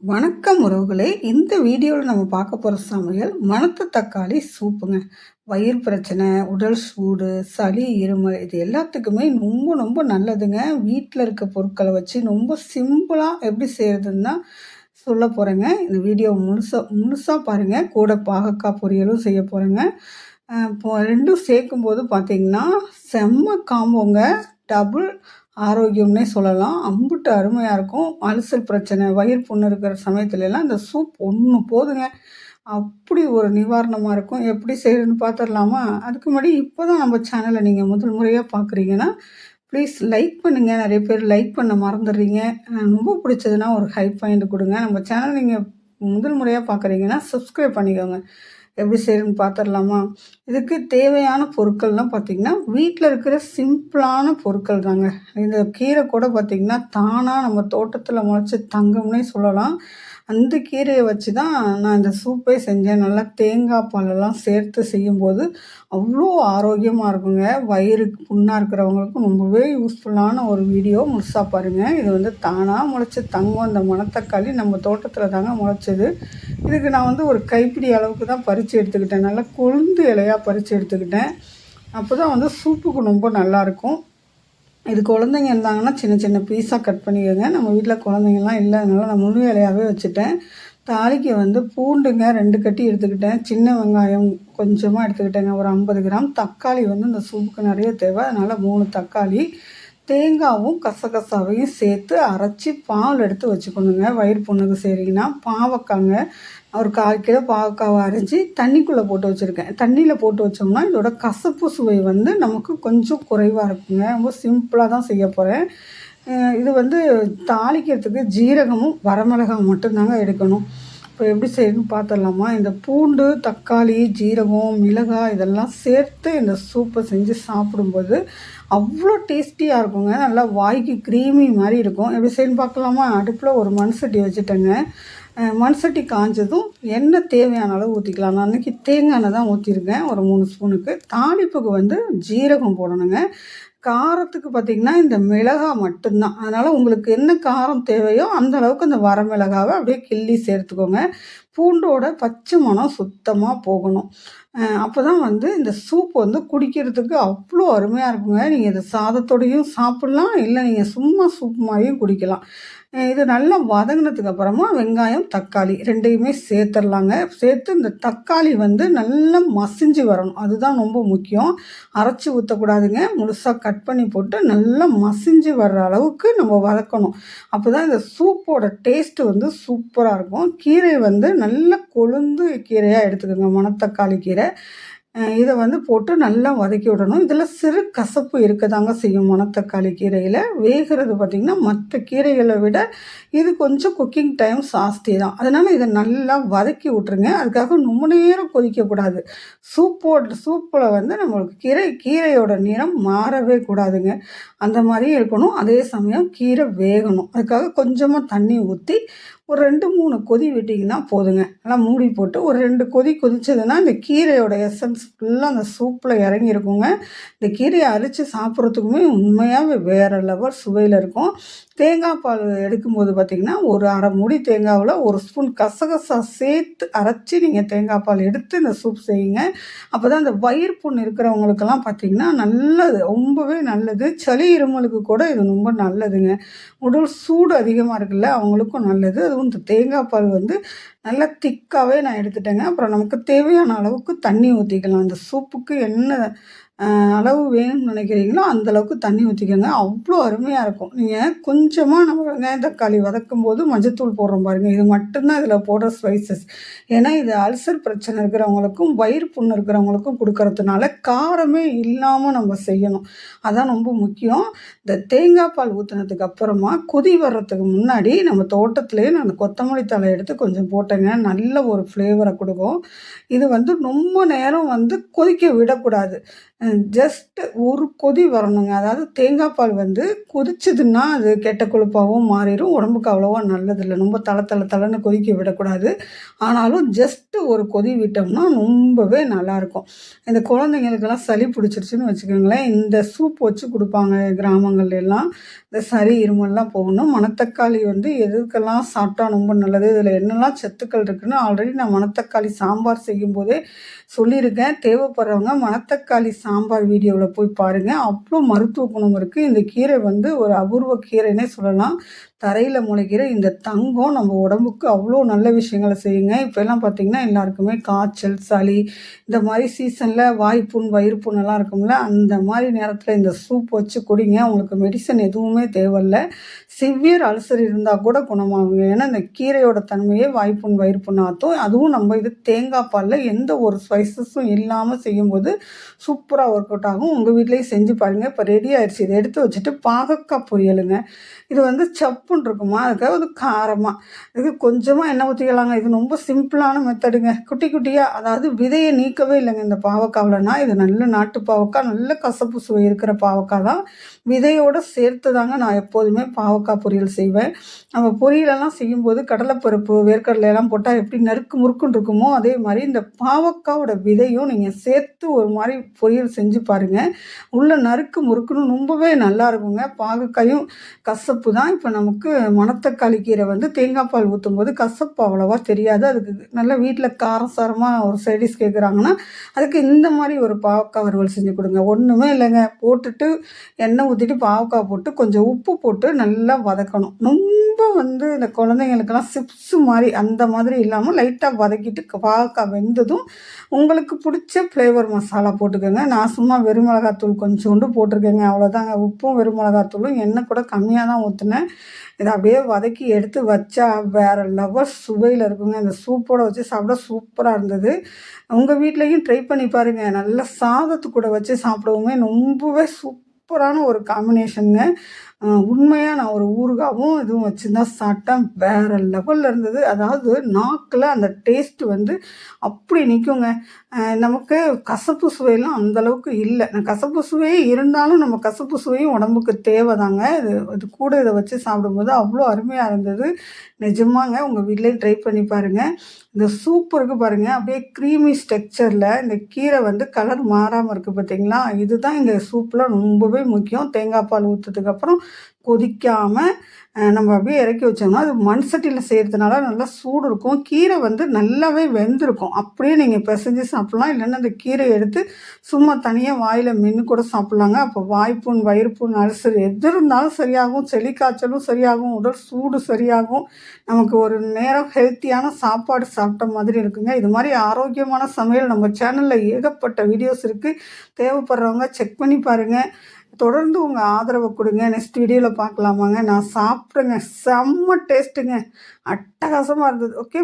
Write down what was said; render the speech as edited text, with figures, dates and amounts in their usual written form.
வணக்கம் உறவுகளே! இந்த வீடியோவில் நம்ம பார்க்க போகிற சமையல் மணத்த தக்காளி சூப்புங்க. வயிறு பிரச்சனை, உடல் சூடு, சளி, இருமல் இது எல்லாத்துக்குமே ரொம்ப ரொம்ப நல்லதுங்க. வீட்டில் இருக்க பொருட்களை வச்சு ரொம்ப சிம்பிளாக எப்படி செய்கிறதுன்னு தான் சொல்ல போகிறேங்க. இந்த வீடியோ முழுசாக பாருங்கள். கூட பாகக்காய் பொரியலும் செய்ய போகிறேங்க. இப்போ 2ம் சேர்க்கும்போது பார்த்தீங்கன்னா செம்ம காம்போங்க. டபுள் ஆரோக்கியம்னே சொல்லலாம். அம்புட்டு அருமையாக இருக்கும். அல்சர் பிரச்சனை, வயிறு புண்ணு இருக்கிற சமயத்துலலாம் இந்த சூப் ஒன்று போதுங்க. அப்படி ஒரு நிவாரணமாக இருக்கும். எப்படி செய்கிறதுன்னு பார்த்துடலாமா? அதுக்கு முன்னாடி இப்போ தான் நம்ம சேனலை நீங்கள் முதல் முறையாக பார்க்குறீங்கன்னா, ப்ளீஸ் லைக் பண்ணுங்கள். நிறைய பேர் லைக் பண்ண மறந்துடுறீங்க. ரொம்ப பிடிச்சதுன்னா ஒரு ஹை பாயிண்ட் கொடுங்க. நம்ம சேனல் நீங்கள் முதல் முறையாக பார்க்குறீங்கன்னா சப்ஸ்கிரைப் பண்ணிக்கோங்க. எப்படி செய்யணும்னு பார்த்துடலாமா? இதுக்கு தேவையான பொருட்கள்லாம் பார்த்திங்கன்னா, வீட்டில் இருக்கிற சிம்பிளான பொருட்கள் தாங்க. இந்த கீரை கூட பார்த்திங்கன்னா, தானாக நம்ம தோட்டத்தில் முளைச்ச தங்கம்னே சொல்லலாம். அந்த கீரையை வச்சு தான் நான் இந்த சூப்பே செஞ்சேன். நல்லா தேங்காய் பாலெல்லாம் சேர்த்து செய்யும்போது அவ்வளோ ஆரோக்கியமாக இருக்குங்க. வயிறுக்கு புண்ணாக இருக்கிறவங்களுக்கும் ரொம்பவே யூஸ்ஃபுல்லான ஒரு வீடியோ. முழுசாக பாருங்கள். இது வந்து தானாக முளைச்ச தங்கம். இந்த மணத்தக்காளி நம்ம தோட்டத்தில் தாங்க முளைச்சது. இதுக்கு நான் வந்து ஒரு கைப்பிடி அளவுக்கு தான் பறித்து எடுத்துக்கிட்டேன். நல்லா கொழுந்து இலையாக பறித்து எடுத்துக்கிட்டேன். அப்போ தான் வந்து சூப்புக்கு ரொம்ப நல்லாயிருக்கும். இது குழந்தைங்க இருந்தாங்கன்னா சின்ன சின்ன பீஸாக கட் பண்ணிக்கோங்க. நம்ம வீட்டில் குழந்தைங்கள்லாம் இல்லை, அதனால் நான் முழு இலையாகவே வச்சுட்டேன். தாளிக்கு வந்து பூண்டுங்க 2 கட்டி எடுத்துக்கிட்டேன். சின்ன வெங்காயம் கொஞ்சமாக எடுத்துக்கிட்டேங்க. ஒரு 50 கிராம். தக்காளி வந்து இந்த சூப்புக்கு நிறைய தேவை, அதனால் 3 தக்காளி. தேங்காயும் கசகசாவையும் சேர்த்து அரைச்சி பால் எடுத்து வச்சுக்கணுங்க. வயிறு புண்ணுக்கு செய்கிறீங்கன்னா பாவக்காங்க ஒரு 1/4 கிலோ பாவக்காவை அரைச்சி தண்ணிக்குள்ளே போட்டு வச்சுருக்கேன். தண்ணியில் போட்டு வச்சோம்னா இதோட கசப்பு சுவை வந்து நமக்கு கொஞ்சம் குறைவாக இருக்குங்க. ரொம்ப சிம்பிளாக தான் செய்ய போகிறேன். இது வந்து தாளிக்கிறதுக்கு ஜீரகமும் வரமிளகாய் மட்டும்தாங்க எடுக்கணும். இப்போ எப்படி செய்யணும்னு பார்த்துடலாமா? இந்த பூண்டு, தக்காளி, ஜீரகம், மிளகாய் இதெல்லாம் சேர்த்து இந்த சூப்பை செஞ்சு சாப்பிடும்போது அவ்வளோ டேஸ்டியாக இருக்குங்க. நல்லா வாய்க்கு க்ரீமி மாதிரி இருக்கும். எப்படி செய்யணும்னு பார்க்கலாமா? அடுப்பில் ஒரு மண் சட்டி வச்சுட்டேங்க. மண் சட்டி காஞ்சதும் எண்ணெய் தேவையான அளவு ஊற்றிக்கலாம். நான் அன்றைக்கி தேங்காய் எண்ணெய் தான் ஊற்றிருக்கேன் ஒரு 3 ஸ்பூனுக்கு. தாளிப்புக்கு வந்து ஜீரகம் போடணுங்க. காரத்துக்கு பார்த்திங்கன்னா இந்த மிளகாய் மட்டும்தான். அதனால் உங்களுக்கு என்ன காரம் தேவையோ அந்த அளவுக்கு இந்த வரமிளகாவை அப்படியே கிள்ளி சேர்த்துக்கோங்க. பூண்டோட பச்சை மணம் சுத்தமாக போகணும். அப்போ தான் வந்து இந்த சூப் வந்து குடிக்கிறதுக்கு அவ்வளோ அருமையாக இருக்குங்க. நீங்கள் இதை சாதத்தோடையும் சாப்பிட்லாம், இல்லை நீங்கள் சும்மா சூப் மாதிரியும் குடிக்கலாம். இது நல்லா வதங்கினதுக்கு அப்புறமா வெங்காயம், தக்காளி 2யுமே சேர்த்துடலாங்க. சேர்த்து இந்த தக்காளி வந்து நல்லா மசிஞ்சு வரணும். அதுதான் ரொம்ப முக்கியம். அரைச்சி ஊற்றக்கூடாதுங்க. முழுசாக கட் பண்ணி போட்டு நல்லா மசிஞ்சு வர்ற அளவுக்கு நம்ம வதக்கணும். அப்போ தான் இந்த சூப்போட டேஸ்ட்டு வந்து சூப்பராக இருக்கும். கீரை வந்து நல்லா கொழுந்து கீரையாக எடுத்துக்கோங்க. மணத்தக்காளி கீரை. இதை வந்து போட்டு நல்லா வதக்கி விடணும். இதில் சிறு கசப்பு இருக்கதாங்க செய்யும். மணத்தக்காளி கீரையில் வேகிறது பார்த்திங்கன்னா மற்ற கீரைகளை விட இது கொஞ்சம் குக்கிங் டைம் ஜாஸ்தி தான். அதனால் இதை நல்லா வதக்கி விட்ருங்க. அதுக்காக ரொம்ப நேரம் கொதிக்கக்கூடாது. சூப்பில் வந்து நம்மளுக்கு கீரையோட நிறம் மாறவே கூடாதுங்க. அந்த மாதிரியும் இருக்கணும். அதே சமயம் கீரை வேகணும். அதுக்காக கொஞ்சமாக தண்ணி ஊற்றி ஒரு 2, 3 கொதி விட்டிங்கன்னா போதுங்க. நல்லா மூடி போட்டு ஒரு 2 கொதி கொதிச்சதுன்னா இந்த கீரையோட எசன்ஸ் ஃபுல்லாக அந்த சூப்பில் இறங்கியிருக்குங்க. இந்த கீரையை அரைச்சி சாப்பிட்றதுக்குமே உண்மையாகவே வேறு லெவல் சுவையில் இருக்கும். தேங்காய் பால் எடுக்கும்போது பார்த்திங்கன்னா ஒரு அரை மூடி தேங்காவில் 1 ஸ்பூன் கசகசா சேர்த்து அரைச்சி நீங்கள் தேங்காய் பால் எடுத்து இந்த சூப் செய்யுங்க. அப்போ தான் இந்த வயிறு புண் இருக்கிறவங்களுக்கெல்லாம் பார்த்திங்கன்னா நல்லது, ரொம்பவே நல்லது. சளி இருமலுக்கு கூட இது ரொம்ப நல்லதுங்க. உடல் சூடு அதிகமாக இருக்குல்ல அவங்களுக்கும் நல்லது. அதுவும் இந்த தேங்காய் பால் வந்து நல்லா திக்காகவே நான் எடுத்துட்டேங்க. அப்புறம் நமக்கு தேவையான அளவுக்கு தண்ணி ஊற்றிக்கலாம். அந்த சூப்புக்கு என்ன அளவு வேணும்னு நினைக்கிறீங்களோ அந்தளவுக்கு தண்ணி ஊற்றிக்கோங்க. அவ்வளோ அருமையாக இருக்கும். நீங்கள் கொஞ்சமாக நம்ம வெங்காயம் தக்காளி வதக்கும்போது மஞ்சத்தூள் போடுறோம் பாருங்கள். இது மட்டும்தான் இதில் போடுற ஸ்பைசஸ். ஏன்னா இது அல்சர் பிரச்சனை இருக்கிறவங்களுக்கும் வயிறு புண்ணு இருக்கிறவங்களுக்கும் கொடுக்கறதுனால காரமே இல்லாமல் நம்ம செய்யணும். அதான் ரொம்ப முக்கியம். இந்த தேங்காய் பால் ஊற்றினதுக்கு அப்புறமா கொதி வர்றதுக்கு முன்னாடி நம்ம தோட்டத்துலேயே நான் அந்த கொத்தமல்லி தழை எடுத்து கொஞ்சம் போட்டேங்க. நல்ல ஒரு ஃப்ளேவரை கொடுக்கும். இது வந்து ரொம்ப நேரம் வந்து கொதிக்க விடக்கூடாது. ஜஸ்ட் ஒரு கொதி வரணுங்க. அதாவது தேங்காய் பால் வந்து கொதிச்சதுன்னா, அது கெட்ட கொழுப்பாவும் மாறிரும். உடம்புக்கு அவ்வளவா நல்லதில்ல. ரொம்ப தள தள தளன்னு கொதிக்க விடக்கூடாது. ஆனாலும் ஜஸ்ட் ஒரு கொதி விட்டோம்னா ரொம்பவே நல்லாயிருக்கும். இந்த குழந்தைங்களுக்கெல்லாம் சளி பிடிச்சிருச்சுன்னு வச்சுக்கோங்களேன், இந்த சூப் வச்சு குடுப்பாங்க கிராமங்கள்ல எல்லாம். இந்த சளி, இருமல்லாம் போகணும். மணத்தக்காளி வந்து எதுக்கெல்லாம் சாப்பிட்டா ரொம்ப நல்லது, இதில என்னெல்லாம் சத்துக்கள் இருக்குன்னு ஆல்ரெடி நான் மணத்தக்காளி சாம்பார் செய்யும்போதே சொல்லியிருக்கேன். தேவைப்படுறவங்க மணத்தக்காளி சாம்பார் வீடியோவில் போய் பாருங்கள். அவ்வளோ மருத்துவ குணம் இருக்குது. இந்த கீரை வந்து ஒரு அபூர்வ கீரைன்னே சொல்லலாம். தரையில் முளைக்கிற இந்த தங்கம் நம்ம உடம்புக்கு அவ்வளோ நல்ல விஷயங்கள செய்யுங்க. இப்போலாம் பார்த்திங்கன்னா எல்லாருக்குமே காய்ச்சல், சளி இந்த மாதிரி சீசனில் வாய்ப்புண், வயிறு புண்ணெல்லாம் இருக்கும்ல, அந்த மாதிரி நேரத்தில் இந்த சூப் வச்சு குடிங்க. உங்களுக்கு மெடிசன் எதுவுமே தேவையில்ல. சிவியர் அல்சர் இருந்தால் கூட குணமாகுங்க. ஏன்னா இந்த கீரையோட தன்மையே வாய்ப்புண், வயிறு புண் ஆற்றும். அதுவும் நம்ம இது தேங்காய் பாலில் எந்த ஒரு ஸ்பைசஸும் இல்லாமல் செய்யும்போது சூப்பராக ஒர்க் அவுட் ஆகும். உங்கள் வீட்லேயும் செஞ்சு பாருங்கள். இப்போ ரெடி ஆயிடுச்சு. இதை எடுத்து வச்சுட்டு பாகக்காய் பொரியலுங்க. இது வந்து சப்புன்னு இருக்குமா, அதுக்காக வந்து காரமாக இது கொஞ்சமாக எண்ணெய் ஊற்றிக்கலாங்க. இது ரொம்ப சிம்பிளான மெத்தடுங்க. குட்டி குட்டியாக, அதாவது விதையை நீக்கவே இல்லைங்க இந்த பாவக்காவிலனா. இது நல்ல நாட்டு பாவக்காய், நல்ல கசப்பு சுவை இருக்கிற பாவக்காய் தான். விதையோடு சேர்த்து தாங்க நான் எப்போதுமே பாவக்காய் பொரியல் செய்வேன். நம்ம பொரியலெல்லாம் செய்யும்போது கடலைப்பருப்பு, வேர்க்கடலையெல்லாம் போட்டால் எப்படி நறுக்கு முறுக்குன்னு இருக்குமோ, அதே மாதிரி இந்த பாவக்காவோட விதையும் நீங்கள் சேர்த்து ஒரு மாதிரி பொரியல் செஞ்சு பாருங்கள். உள்ள நறுக்கு முறுக்குன்னு ரொம்பவே நல்லா இருக்குங்க. பாகக்காயும் கசப்பு தான். இப்போ நமக்கு மணத்தக்காளி கீரை வந்து தேங்காய் பால் ஊற்றும்போது கசப்பு அவ்வளோவா தெரியாது. அதுக்கு நல்லா வீட்டில் காரம் சாரமாக ஒரு சைடிஷ் கேட்குறாங்கன்னா, அதுக்கு இந்த மாதிரி ஒரு பாவக்காய் வறுவல் செஞ்சு கொடுங்க. ஒன்றுமே இல்லைங்க, போட்டுட்டு எண்ணெய் ஊற்றிட்டு பாவக்காய் போட்டு கொஞ்சம் உப்பு போட்டு நல்லா வதக்கணும். ரொம்ப வந்து இந்த குழந்தைங்களுக்கெல்லாம் சிப்ஸு மாதிரி அந்த மாதிரி இல்லாமல் லைட்டாக வதக்கிட்டு பாவக்காய் வெந்ததும் உங்களுக்கு பிடிச்ச ஃப்ளேவர் மசாலா போட்டுக்கோங்க. நான் சும்மா வெறும் மிளகாத்தூள் கொஞ்சோண்டு போட்டிருக்கேங்க, அவ்வளோதாங்க. உப்பும் வெறும் மிளகாத்தூளும் எண்ணெய் கூட கம்மியாக தான் ஊற்றினேன். இதை அப்படியே வதக்கி எடுத்து வச்சா வேறு லெவல் சுவையில் இருக்குங்க. இந்த சூப்போடு வச்சு சாப்பிட சூப்பராக இருந்தது. உங்கள் வீட்லேயும் ட்ரை பண்ணி பாருங்கள். நல்ல சாதத்து கூட வச்சு சாப்பிடவுமே ரொம்பவே சூப்பரான ஒரு காம்பினேஷனுங்க. உண்மையாக நான் ஒரு ஊறுகாவும் இதுவும் வச்சு தான் சாப்பிட்டேன். வேறு லெவலில் இருந்தது. அதாவது நாக்கில் அந்த டேஸ்ட்டு வந்து அப்படி நிற்குங்க. நமக்கு கசப்பு சுவையெல்லாம் அந்தளவுக்கு இல்லை. கசப்பு சுவையே இருந்தாலும் நம்ம கசப்பு சுவையும் உடம்புக்கு தேவைதாங்க. இது கூட இதை வச்சு சாப்பிடும்போது அவ்வளோ அருமையாக இருந்தது. நிஜமாங்க உங்கள் வீட்லேயும் ட்ரை பண்ணி பாருங்கள். இந்த சூப் இருக்குது பாருங்கள், அப்படியே க்ரீமி ஸ்ட்ரக்சரில் இந்த கீரை வந்து கலர் மாறாமல் இருக்குது பார்த்தீங்களா? இதுதான் இந்த சூப்பில் ரொம்பவே முக்கியம். தேங்காய் பால் ஊற்றுறதுக்கப்புறம் கொதிக்காமல் நம்ம அப்படியே இறக்கி வச்சோம்னா, அது மண் சட்டியில் செய்கிறதுனால நல்லா சூடு இருக்கும். கீரை வந்து நல்லாவே வெந்திருக்கும். அப்படியே நீங்கள் பிசைஞ்சு சாப்பிட்லாம். இல்லைன்னா அந்த கீரையை எடுத்து சும்மா தனியாக வாயில் மென்று கூட சாப்பிட்லாங்க. அப்போ வாய்ப்புண், வயிறுப்புண், அல்சர் எது இருந்தாலும் சரியாகும். சளி காய்ச்சலும் சரியாகும். உடல் சூடு சரியாகும். நமக்கு ஒரு நேரம் ஹெல்த்தியான சாப்பாடு சாப்பிட்ட மாதிரி இருக்குங்க. இது மாதிரி ஆரோக்கியமான சமையல் நம்ம சேனலில் ஏகப்பட்ட வீடியோஸ் இருக்குது. தேவைப்படுறவங்க செக் பண்ணி பாருங்கள். தொடர்ந்து உங்கள் ஆதரவை கொடுங்க. நெக்ஸ்ட் வீடியோவில் பார்க்கலாமாங்க. நான் சாப்பிட்டேங்க, செம்ம டேஸ்ட்டுங்க, அட்டகாசமாக இருந்தது. ஓகே,